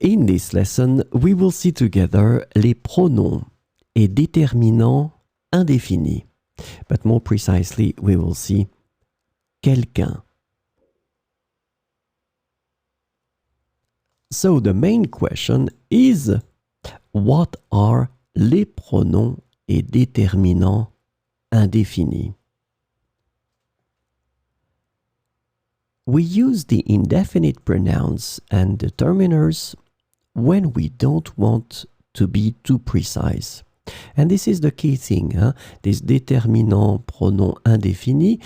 In this lesson, we will see together les pronoms et déterminants indéfinis. But more precisely, we will see quelqu'un. So the main question is, what are les pronoms et déterminants indéfinis? We use the indefinite pronouns and determiners when we don't want to be too precise. And this is the key thing. These déterminants, pronoms indéfinis,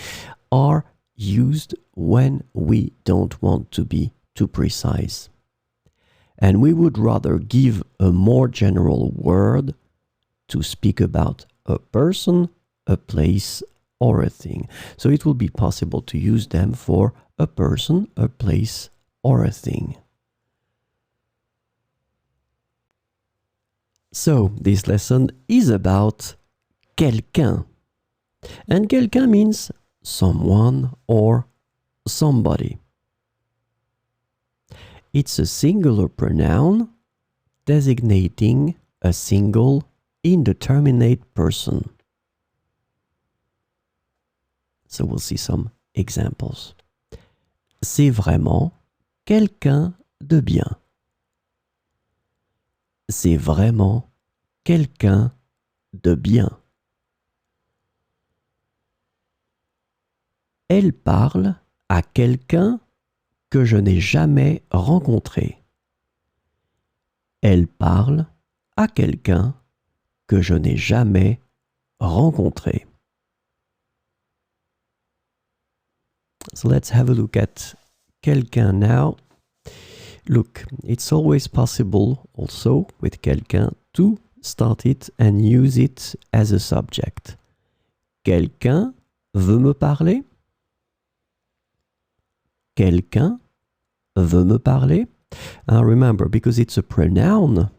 are used when we don't want to be too precise. And we would rather give a more general word to speak about a person, a place, or a thing. So it will be possible to use them for a person, a place, or a thing. So this lesson is about quelqu'un. And quelqu'un means someone or somebody. It's a singular pronoun designating a single indeterminate person. So we'll see some examples. C'est vraiment quelqu'un de bien. C'est vraiment quelqu'un de bien. Elle parle à quelqu'un que je n'ai jamais rencontré. Elle parle à quelqu'un que je n'ai jamais rencontré. So let's have a look at quelqu'un now. Look, it's always possible also with quelqu'un to start it and use it as a subject. Quelqu'un veut me parler? Quelqu'un veut me parler? Remember, because it's a pronoun,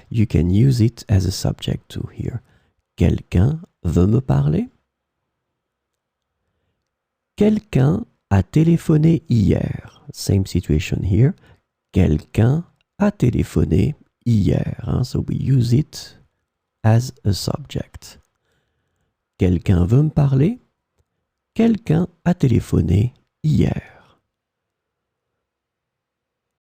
you can use it as a subject too here. Quelqu'un veut me parler? Quelqu'un a téléphoné hier. Same situation here. Quelqu'un a téléphoné hier. So we use it as a subject. Quelqu'un veut me parler? Quelqu'un a téléphoné hier.